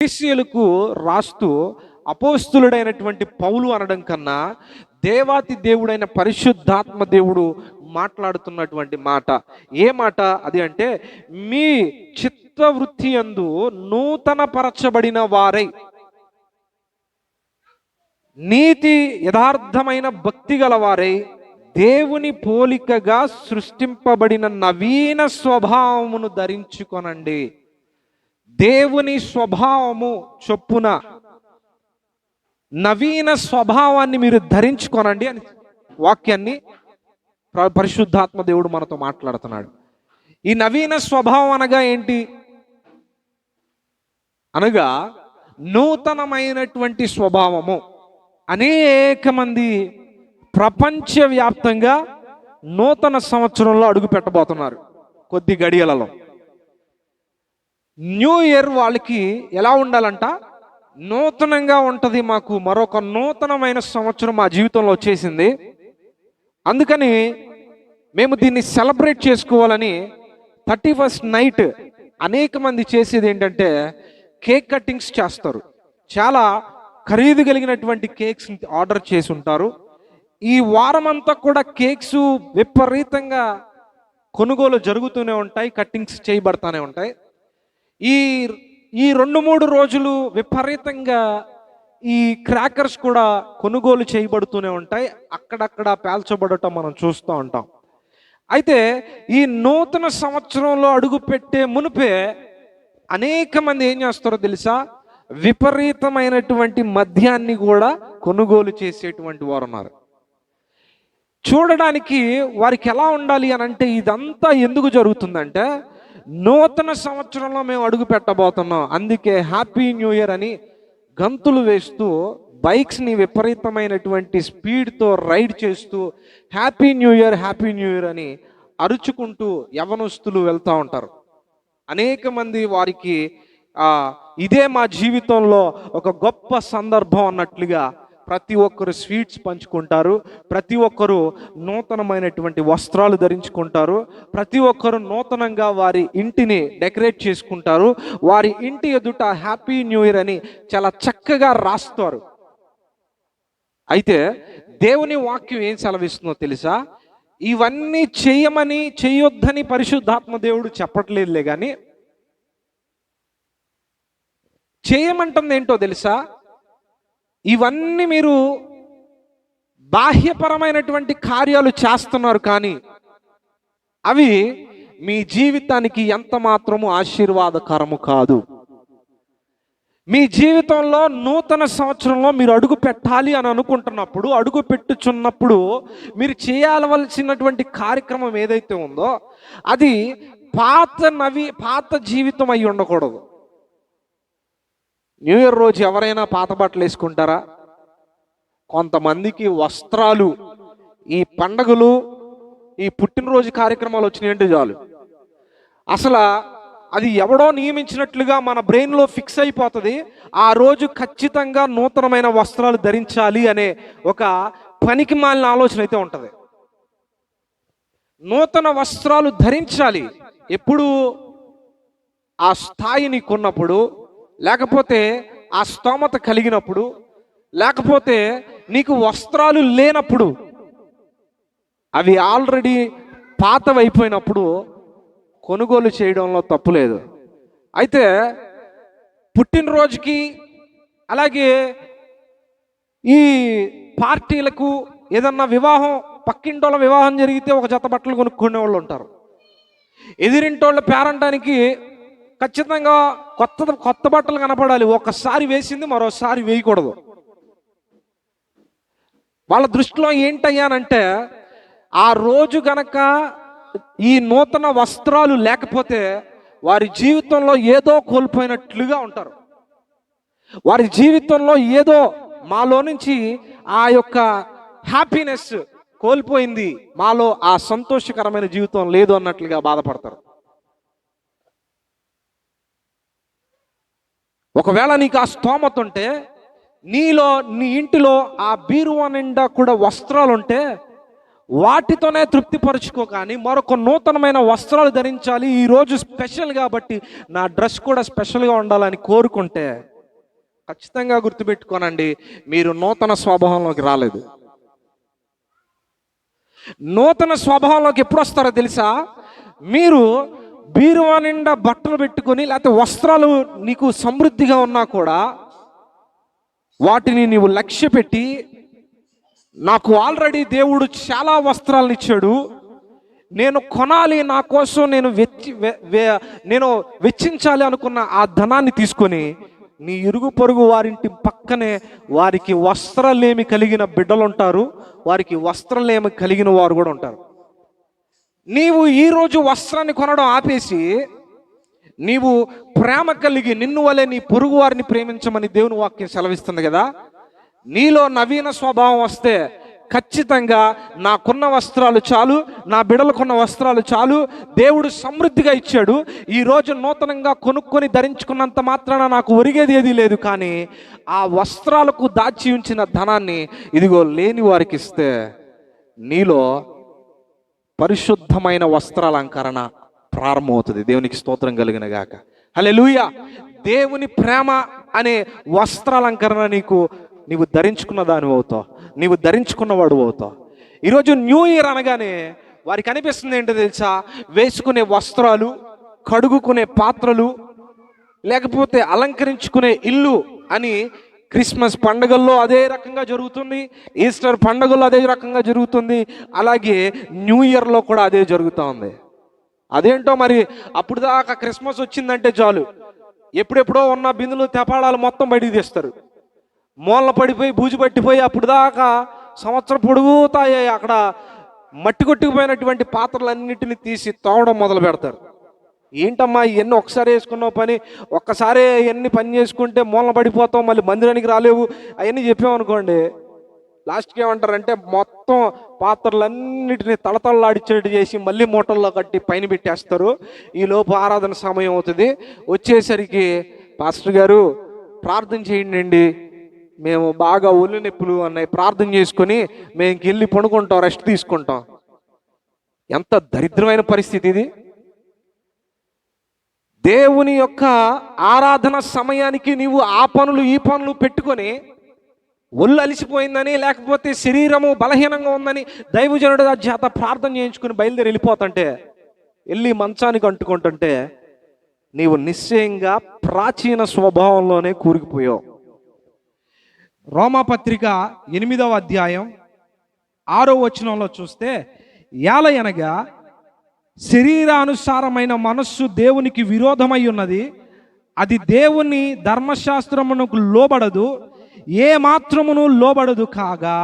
ఎఫెసీయులకు రాస్తూ అపోస్తులుడైనటువంటి పౌలు అనడం కన్నా దేవాతి దేవుడైన పరిశుద్ధాత్మ దేవుడు మాట్లాడుతున్నటువంటి మాట ఏ మాట అది అంటే, మీ చిత్తవృత్తి యందు నూతన పరచబడిన వారై నీతి యథార్థమైన భక్తి గల వారై దేవుని పోలికగా సృష్టింపబడిన నవీన స్వభావమును ధరించుకొనండి. దేవుని స్వభావము చొప్పున నవీన స్వభావాన్ని మీరు ధరించుకోనండి అని వాక్యాన్ని పరిశుద్ధాత్మ దేవుడు మనతో మాట్లాడుతున్నాడు. ఈ నవీన స్వభావం అనగా ఏంటి అనగా నూతనమైనటువంటి స్వభావము. అనేక మంది ప్రపంచవ్యాప్తంగా నూతన సంవత్సరంలో అడుగు పెట్టబోతున్నారు. కొద్ది గడియలలో న్యూ ఇయర్ వాళ్ళకి ఎలా ఉండాలంట, నూతనంగా ఉంటుంది. మాకు మరొక నూతనమైన సంవత్సరం మా జీవితంలో వచ్చేసింది, అందుకని మేము దీన్ని సెలబ్రేట్ చేసుకోవాలని 31st నైట్ అనేక మంది చేసేది ఏంటంటే కేక్ కటింగ్స్ చేస్తారు. చాలా ఖరీదు కలిగినటువంటి కేక్స్ ఆర్డర్ చేసి ఉంటారు. ఈ వారం అంతా కూడా కేక్స్ విపరీతంగా కొనుగోలు జరుగుతూనే ఉంటాయి, కట్టింగ్స్ చేయబడతానే ఉంటాయి. ఈ 2-3 రోజులు విపరీతంగా ఈ క్రాకర్స్ కూడా కొనుగోలు చేయబడుతూనే ఉంటాయి, అక్కడక్కడ పేల్చబడటం మనం చూస్తూ ఉంటాం. అయితే ఈ నూతన సంవత్సరంలో అడుగు పెట్టే మునిపే అనేక మంది ఏం చేస్తారో తెలుసా, విపరీతమైనటువంటి మద్యాన్ని కూడా కొనుగోలు చేసేటువంటి వారు ఉన్నారు. చూడడానికి వారికి ఎలా ఉండాలి అని అంటే, ఇదంతా ఎందుకు జరుగుతుందంటే నూతన సంవత్సరంలో మేము అడుగు పెట్టబోతున్నాం, అందుకే హ్యాపీ న్యూ ఇయర్ అని గంతులు వేస్తూ బైక్స్ని విపరీతమైనటువంటి స్పీడ్తో రైడ్ చేస్తూ హ్యాపీ న్యూ ఇయర్ అని అరుచుకుంటూ యవనస్తులు వెళ్తూ ఉంటారు. అనేక మంది వారికి ఇదే మా జీవితంలో ఒక గొప్ప సందర్భం అన్నట్లుగా ప్రతి ఒక్కరు స్వీట్స్ పంచుకుంటారు, ప్రతి ఒక్కరు నూతనమైనటువంటి వస్త్రాలు ధరించుకుంటారు, ప్రతి ఒక్కరు నూతనంగా వారి ఇంటిని డెకరేట్ చేసుకుంటారు, వారి ఇంటి ఎదుట హ్యాపీ న్యూ ఇయర్ అని చాలా చక్కగా రాస్తారు. అయితే దేవుని వాక్యం ఏం సెలవిస్తుందో తెలుసా, ఇవన్నీ చేయొద్దని పరిశుద్ధాత్మ దేవుడు చెప్పట్లేదులే, కానీ చేయమంటుంది ఏంటో తెలుసా, ఇవన్నీ మీరు బాహ్యపరమైనటువంటి కార్యాలు చేస్తున్నారు, కానీ అవి మీ జీవితానికి ఎంత మాత్రము ఆశీర్వాదకరము కాదు. మీ జీవితంలో నూతన సంవత్సరంలో మీరు అడుగు పెట్టాలి అని అనుకుంటున్నప్పుడు, అడుగు పెట్టుచున్నప్పుడు మీరు చేయవలసినటువంటి కార్యక్రమం ఏదైతే ఉందో అది పాత జీవితం అయి ఉండకూడదు. న్యూ ఇయర్ రోజు ఎవరైనా పాత బట్టలు వేసుకుంటారా? కొంతమందికి వస్త్రాలు, ఈ పండగలు, ఈ పుట్టినరోజు కార్యక్రమాలు వచ్చినాయంటే చాలు, అసలు అది ఎవడో నియమించినట్లుగా మన బ్రెయిన్లో ఫిక్స్ అయిపోతుంది. ఆ రోజు ఖచ్చితంగా నూతనమైన వస్త్రాలు ధరించాలి అనే ఒక పనికి మాలిన ఆలోచన అయితే ఉంటుంది. నూతన వస్త్రాలు ధరించాలి ఎప్పుడు? ఆ స్థాయిని కొన్నప్పుడు, లేకపోతే ఆ స్తోమత కలిగినప్పుడు, లేకపోతే నీకు వస్త్రాలు లేనప్పుడు, అవి ఆల్రెడీ పాతవైపోయినప్పుడు కొనుగోలు చేయడంలో తప్పులేదు. అయితే పుట్టినరోజుకి అలాగే ఈ పార్టీలకు, ఏదన్నా వివాహం, పక్కింటోళ్ళ వివాహం జరిగితే ఒక జత బట్టలు కొనుక్కునే వాళ్ళు ఉంటారు. ఎదిరింటోళ్ళ పేరంటానికి ఖచ్చితంగా కొత్త బట్టలు కనపడాలి, ఒకసారి వేసింది మరోసారి వేయకూడదు. వాళ్ళ దృష్టిలో ఏంటయ్యానంటే, ఆ రోజు గనక ఈ నూతన వస్త్రాలు లేకపోతే వారి జీవితంలో ఏదో కోల్పోయినట్లుగా ఉంటారు. వారి జీవితంలో ఏదో మాలో నుంచి ఆ యొక్క హ్యాపీనెస్ కోల్పోయింది, మాలో ఆ సంతోషకరమైన జీవితం లేదు అన్నట్లుగా బాధపడతారు. ఒకవేళ నీకు ఆ స్తోమత ఉంటే, నీ ఇంటిలో ఆ బీరువా నిండా కూడా వస్త్రాలు ఉంటే, వాటితోనే తృప్తిపరచుకో, కానీ మరొక నూతనమైన వస్త్రాలు ధరించాలి, ఈరోజు స్పెషల్ కాబట్టి నా డ్రెస్ కూడా స్పెషల్గా ఉండాలని కోరుకుంటే ఖచ్చితంగా గుర్తుపెట్టుకోనండి, మీరు నూతన స్వభావంలోకి రాలేదు. నూతన స్వభావంలోకి ఎప్పుడు వస్తారో తెలుసా? మీరు బీరువా నిండా బట్టలు పెట్టుకొని, లేకపోతే వస్త్రాలు నీకు సమృద్ధిగా ఉన్నా కూడా వాటిని నీవు లక్ష్య పెట్టి, నాకు ఆల్రెడీ దేవుడు చాలా వస్త్రాలను ఇచ్చాడు, నేను కొనాలి, నా కోసం నేను వెచ్చించాలి అనుకున్న ఆ ధనాన్ని తీసుకొని నీ ఇరుగు పొరుగు వారింటి పక్కనే వారికి వస్త్రలేమి కలిగిన బిడ్డలు ఉంటారు, వారికి వస్త్రలేమి కలిగిన వారు కూడా ఉంటారు. నీవు ఈరోజు వస్త్రాన్ని కొనడం ఆపేసి నీవు ప్రేమ కలిగి నిన్ను వలె నీ పొరుగు వారిని ప్రేమించమని దేవుని వాక్యం సెలవిస్తుంది కదా. నీలో నవీన స్వభావం వస్తే ఖచ్చితంగా నాకున్న వస్త్రాలు చాలు, నా బిడ్డలకున్న వస్త్రాలు చాలు, దేవుడు సమృద్ధిగా ఇచ్చాడు, ఈరోజు నూతనంగా కొనుక్కొని ధరించుకున్నంత మాత్రాన నాకు ఒరిగేది ఏదీ లేదు, కానీ ఆ వస్త్రాలకు దాచి ఉంచిన ధనాన్ని ఇదిగో లేని వారికి ఇస్తే నీలో పరిశుద్ధమైన వస్త్రాలంకరణ ప్రారంభమవుతుంది. దేవునికి స్తోత్రం కలిగిన గాక. హల్లెలూయా. దేవుని ప్రేమ అనే వస్త్రాలంకరణ నీవు ధరించుకున్న దాని అవుతావు, నీవు ధరించుకున్నవాడు అవుతావు. ఈరోజు న్యూ ఇయర్ అనగానే వారికి అనిపిస్తుంది ఏంటో తెలుసా? వేసుకునే వస్త్రాలు, కడుగుకునే పాత్రలు, లేకపోతే అలంకరించుకునే ఇల్లు అని. క్రిస్మస్ పండుగల్లో అదే రకంగా జరుగుతుంది, ఈస్టర్ పండుగల్లో అదే రకంగా జరుగుతుంది, అలాగే న్యూ ఇయర్లో కూడా అదే జరుగుతూ ఉంది. అదేంటో మరి, అప్పుడు దాకా క్రిస్మస్ వచ్చిందంటే చాలు ఎప్పుడెప్పుడో ఉన్న బిందులు తెపాడాలు మొత్తం బయటికి తీస్తారు, మూలన పడిపోయి బూజు పట్టిపోయి అప్పుడు దాకా సంవత్సరం పొడుగుతాయి అక్కడ మట్టి కొట్టుకుపోయినటువంటి పాత్రలన్నింటినీ తీసి తోమడం మొదలు పెడతారు. ఏంటమ్మా ఇవన్నీ ఒకసారి వేసుకున్నావు పని, ఒక్కసారి ఇవన్నీ పని చేసుకుంటే మూలన పడిపోతావు, మళ్ళీ మందిరానికి రాలేవు అవన్నీ చెప్పామనుకోండి, లాస్ట్కి ఏమంటారంటే మొత్తం పాత్రలన్నిటినీ తళతళలాడిచేట్టు చేసి మళ్ళీ మూటల్లో కట్టి పైన పెట్టేస్తారు. ఈ లోపు ఆరాధన సమయం అవుతుంది, వచ్చేసరికి పాస్టర్ గారు ప్రార్థన చేయండి, మేము బాగా ఒళ్ళు నొప్పులు అన్నాయి, ప్రార్థన చేసుకొని మేము వెళ్ళి పడుకుంటాం, రెస్ట్ తీసుకుంటాం. ఎంత దరిద్రమైన పరిస్థితి ఇది. దేవుని యొక్క ఆరాధన సమయానికి నీవు ఆ పనులు ఈ పనులు పెట్టుకొని ఒళ్ళు అలిసిపోయిందని, లేకపోతే శరీరము బలహీనంగా ఉందని దైవజనుడు చేత ప్రార్థన చేయించుకుని బయలుదేరి వెళ్ళిపోతుంటే, వెళ్ళి మంచానికి అంటుకుంటుంటే నీవు నిశ్చయంగా ప్రాచీన స్వభావంలోనే కూరుకుపోయావు. రోమాపత్రిక 8వ అధ్యాయం 6వ వచనంలో చూస్తే, ఏలయనగా శరీరానుసారమైన మనస్సు దేవునికి విరోధమై ఉన్నది, అది దేవుని ధర్మశాస్త్రమునకు లోబడదు, ఏ మాత్రమును లోబడదు కాగా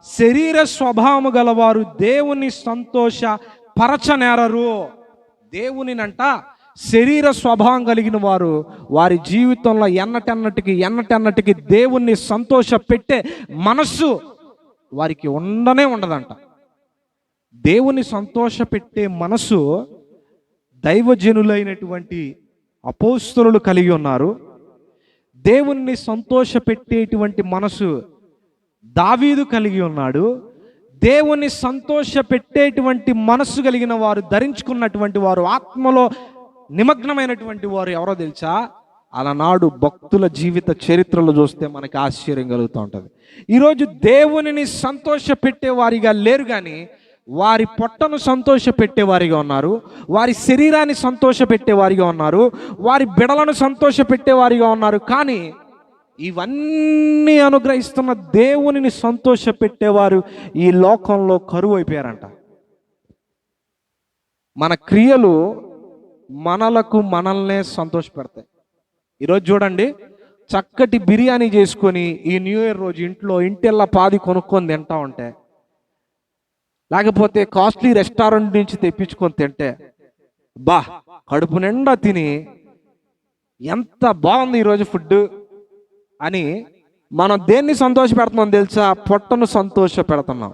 శరీర స్వభావము గలవారు దేవుని సంతోష పరచనేరరు. దేవునినంట శరీర స్వభావం కలిగిన వారు వారి జీవితంలో ఎన్నటెన్నటికి దేవుణ్ణి సంతోష పెట్టే మనస్సు వారికి ఉండనే ఉండదంట. దేవుని సంతోష పెట్టే మనసు దైవజనులైనటువంటి అపోస్తలులు కలిగి ఉన్నారు. దేవుణ్ణి సంతోష పెట్టేటువంటి మనసు దావీదు కలిగి ఉన్నాడు. దేవుని సంతోష పెట్టేటువంటి మనస్సు కలిగిన వారు, ధరించుకున్నటువంటి వారు, ఆత్మలో నిమగ్నమైనటువంటి వారు ఎవరో తెలుసా? అలనాడు భక్తుల జీవిత చరిత్రలు చూస్తే మనకి ఆశ్చర్యం కలుగుతూ ఉంటుంది. ఈరోజు దేవునిని సంతోష పెట్టేవారిగా లేరు, కానీ వారి పొట్టను సంతోష పెట్టేవారిగా ఉన్నారు, వారి శరీరాన్ని సంతోష పెట్టేవారిగా ఉన్నారు, వారి బిడలను సంతోష పెట్టేవారిగా ఉన్నారు. కానీ ఇవన్నీ అనుగ్రహిస్తున్న దేవునిని సంతోష పెట్టేవారు ఈ లోకంలో కరువు అయిపోయారంట. మన క్రియలు మనల్నే సంతోష పెడతాయి. ఈరోజు చూడండి, చక్కటి బిర్యానీ చేసుకొని ఈ న్యూ ఇయర్ రోజు ఇంటిల్లా పాది కొనుక్కొని తింటా ఉంటే, లేకపోతే కాస్ట్లీ రెస్టారెంట్ నుంచి తెప్పించుకొని తింటే, బా కడుపు నిండా తిని ఎంత బాగుంది ఈరోజు ఫుడ్ అని మనం దేన్ని సంతోష పెడుతున్నాం తెలుసా? పొట్టను సంతోష పెడుతున్నాం.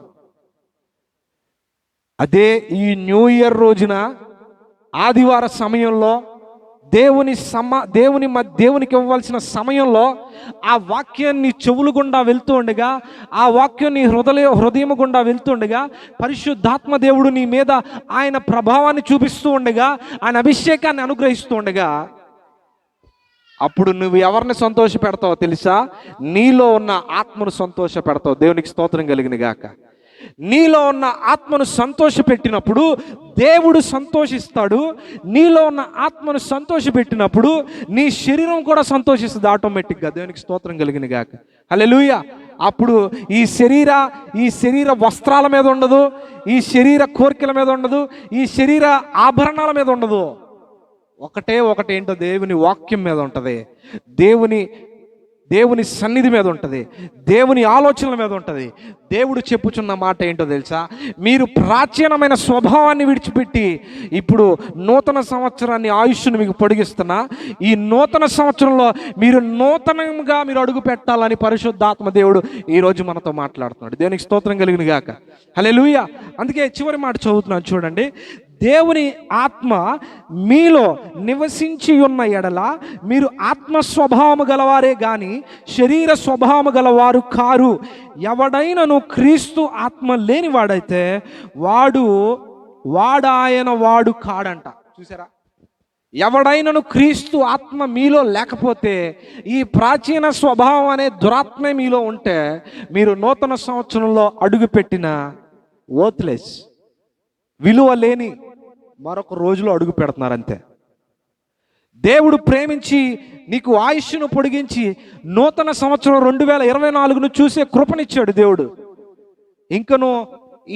అదే ఈ న్యూ ఇయర్ రోజున ఆదివార సమయంలో దేవునికి ఇవ్వవలసిన సమయంలో ఆ వాక్యాన్ని చెవులు గుండా వెళ్తూ ఉండగా, ఆ వాక్యం నీ హృదయం గుండా వెళ్తూ ఉండగా, పరిశుద్ధాత్మ దేవుడు నీ మీద ఆయన ప్రభావాన్ని చూపిస్తూ ఉండగా, ఆయన అభిషేకాన్ని అనుగ్రహిస్తూ ఉండగా, అప్పుడు నువ్వు ఎవరిని సంతోష పెడతావో తెలుసా? నీలో ఉన్న ఆత్మను సంతోష పెడతావు. దేవునికి స్తోత్రం కలిగిన గాక. నీలో ఉన్న ఆత్మను సంతోష పెట్టినప్పుడు దేవుడు సంతోషిస్తాడు. నీలో ఉన్న ఆత్మను సంతోష పెట్టినప్పుడు నీ శరీరం కూడా సంతోషిస్తుంది ఆటోమేటిక్గా. దేవునికి స్తోత్రం కలిగిన గాక. హల్లెలూయా. అప్పుడు ఈ శరీర వస్త్రాల మీద ఉండదు, ఈ శరీర కోరికల మీద ఉండదు, ఈ శరీర ఆభరణాల మీద ఉండదు. ఒకటి ఏంటో దేవుని వాక్యం మీద ఉంటుంది, దేవుని సన్నిధి మీద ఉంటుంది, దేవుని ఆలోచనల మీద ఉంటుంది. దేవుడు చెప్పుచున్న మాట ఏంటో తెలుసా? మీరు ప్రాచీనమైన స్వభావాన్ని విడిచిపెట్టి ఇప్పుడు నూతన సంవత్సరాన్ని ఆయుష్ను మీకు పొడిగిస్తున్నా, ఈ నూతన సంవత్సరంలో మీరు నూతనంగా మీరు అడుగు పెట్టాలని పరిశుద్ధాత్మ దేవుడు ఈరోజు మనతో మాట్లాడుతున్నాడు. దేవునికి స్తోత్రం కలిగిన గాక. హల్లెలూయా. అందుకే చివరి మాట చదువుతున్నాను చూడండి. దేవుని ఆత్మ మీలో నివసించి ఉన్న ఎడల మీరు ఆత్మ స్వభావము గలవారే గాని శరీర స్వభావము గలవారు కారు. ఎవడైనను క్రీస్తు ఆత్మ లేనివాడైతే వాడు కాడంట. చూసారా? ఎవడైనను క్రీస్తు ఆత్మ మీలో లేకపోతే, ఈ ప్రాచీన స్వభావం అనే దురాత్మే మీలో ఉంటే, మీరు నూతన సంవత్సరంలో అడుగుపెట్టిన వర్త్లెస్, విలువ లేని మరొక రోజులో అడుగు పెడుతున్నారు అంతే. దేవుడు ప్రేమించి నీకు ఆయుష్ను పొడిగించి నూతన సంవత్సరం 2024ను చూసే కృపనిచ్చాడు దేవుడు. ఇంకను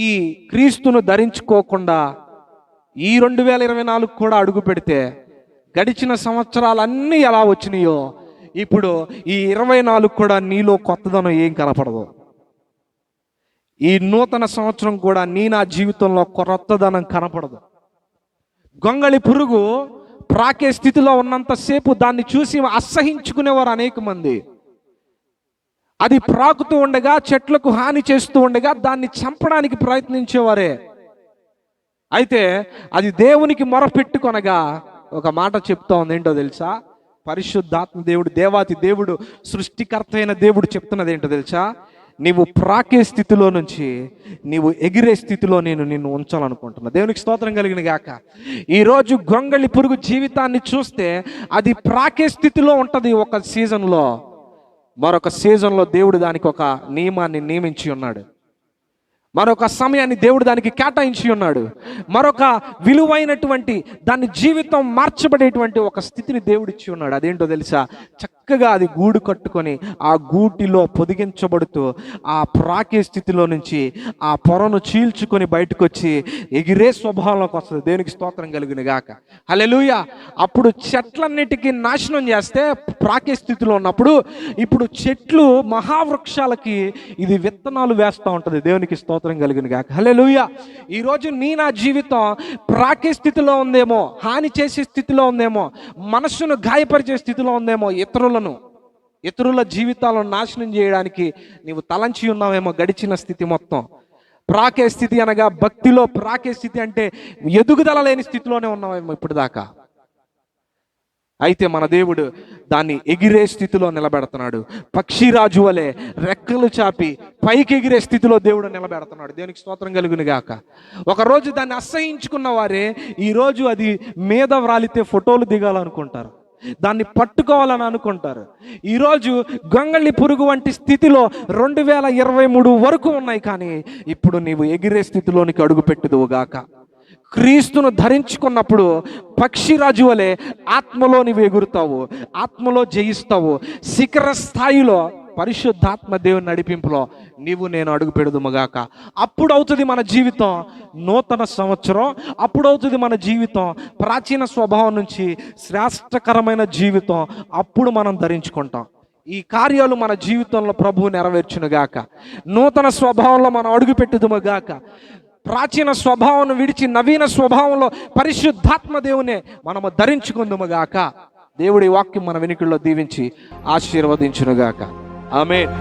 ఈ క్రీస్తును ధరించుకోకుండా ఈ 2024 కూడా అడుగు పెడితే, గడిచిన సంవత్సరాలన్నీ ఎలా వచ్చినాయో ఇప్పుడు ఈ 24 కూడా నీలో కొత్తదనం ఏం కనపడదు. ఈ నూతన సంవత్సరం కూడా నా జీవితంలో కొత్తదనం కనపడదు. గొంగళి పురుగు ప్రాకే స్థితిలో ఉన్నంతసేపు దాన్ని చూసి అసహించుకునేవారు అనేక మంది. అది ప్రాకుతూ ఉండగా, చెట్లకు హాని చేస్తూ ఉండగా దాన్ని చంపడానికి ప్రయత్నించేవారే. అయితే అది దేవునికి మొరపెట్టుకొనగా ఒక మాట చెప్తా ఉంది. ఏంటో తెలుసా? పరిశుద్ధాత్మ దేవుడు, దేవాతి దేవుడు, సృష్టికర్త అయిన దేవుడు చెప్తున్నది ఏంటో తెలుసా? నీవు ప్రాకే స్థితిలో నుంచి నీవు ఎగిరే స్థితిలో నేను నిన్ను ఉంచాలనుకుంటున్నా. దేవునికి స్తోత్రం కలిగిన గాక. ఈరోజు గొంగళి పురుగు జీవితాన్ని చూస్తే అది ప్రాకే స్థితిలో ఉంటుంది ఒక సీజన్లో. మరొక సీజన్లో దేవుడు దానికి ఒక నియమాన్ని నియమించి ఉన్నాడు. మరొక సమయాన్ని దేవుడు దానికి కేటాయించి ఉన్నాడు. మరొక విలువైనటువంటి దాని జీవితం మార్చబడేటువంటి ఒక స్థితిని దేవుడు ఇచ్చి ఉన్నాడు. అదేంటో తెలుసా? చక్కగా అది గూడు కట్టుకొని ఆ గూటిలో పొదిగించబడుతూ ఆ ప్రాకే స్థితిలో నుంచి ఆ పొరను చీల్చుకొని బయటకు వచ్చి ఎగిరే స్వభావంలోకి వస్తుంది. దేవునికి స్తోత్రం కలుగును గాక. హల్లెలూయా. అప్పుడు చెట్లన్నిటికీ నాశనం చేస్తే ప్రాకే స్థితిలో ఉన్నప్పుడు, ఇప్పుడు చెట్లు మహావృక్షాలకి ఇది విత్తనాలు వేస్తూ ఉంటుంది. దేవునికి స్తోత్రం కలుగును గాక. హల్లెలూయా. ఈరోజు నా జీవితం ప్రాకే స్థితిలో ఉందేమో, హాని చేసే స్థితిలో ఉందేమో, మనస్సును గాయపరిచే స్థితిలో ఉందేమో, ఇతరుల జీవితాలను నాశనం చేయడానికి నీవు తలంచి ఉన్నావేమో. గడిచిన స్థితి మొత్తం ప్రాకే స్థితి అనగా భక్తిలో ప్రాకే స్థితి అంటే ఎదుగుదల లేని స్థితిలోనే ఉన్నావేమో ఇప్పుడు దాకా. అయితే మన దేవుడు దాన్ని ఎగిరే స్థితిలో నిలబెడుతున్నాడు. పక్షిరాజు వలె రెక్కలు చాపి పైకి ఎగిరే స్థితిలో దేవుడు నిలబెడుతున్నాడు. దేవునికి స్తోత్రం కలుగును గాక. ఒకరోజు దాన్ని అసహించుకున్న వారే ఈరోజు అది మీద వ్రాలితే ఫోటోలు దిగాలనుకుంటారు, దాన్ని పట్టుకోవాలని అనుకుంటారు. ఈరోజు గొంగళి పురుగు వంటి స్థితిలో 2023 వరకు ఉన్నాయి. కానీ ఇప్పుడు నీవు ఎగిరే స్థితిలోనికి అడుగుపెట్టుదువు గాక. క్రీస్తును ధరించుకున్నప్పుడు పక్షిరాజు వలె ఆత్మలో నీవు ఎగురుతావు, ఆత్మలో జయిస్తావు. శిఖర స్థాయిలో పరిశుద్ధాత్మ దేవుని నడిపింపులో నేను అడుగు పెడుదుముగాక. అప్పుడు అవుతుంది మన జీవితం నూతన సంవత్సరం. అప్పుడు అవుతుంది మన జీవితం ప్రాచీన స్వభావం నుంచి శ్రేష్టకరమైన జీవితం. అప్పుడు మనం ధరించుకుంటాం. ఈ కార్యాలు మన జీవితంలో ప్రభువు నెరవేర్చునుగాక. నూతన స్వభావంలో మనం అడుగు పెట్టుదుముగాక. ప్రాచీన స్వభావం విడిచి నవీన స్వభావంలో పరిశుద్ధాత్మ దేవునే మనము ధరించుకుందుముగాక. దేవుడి వాక్యం మన వెనుకల్లో దీవించి ఆశీర్వదించునుగాక. ఆమేన్.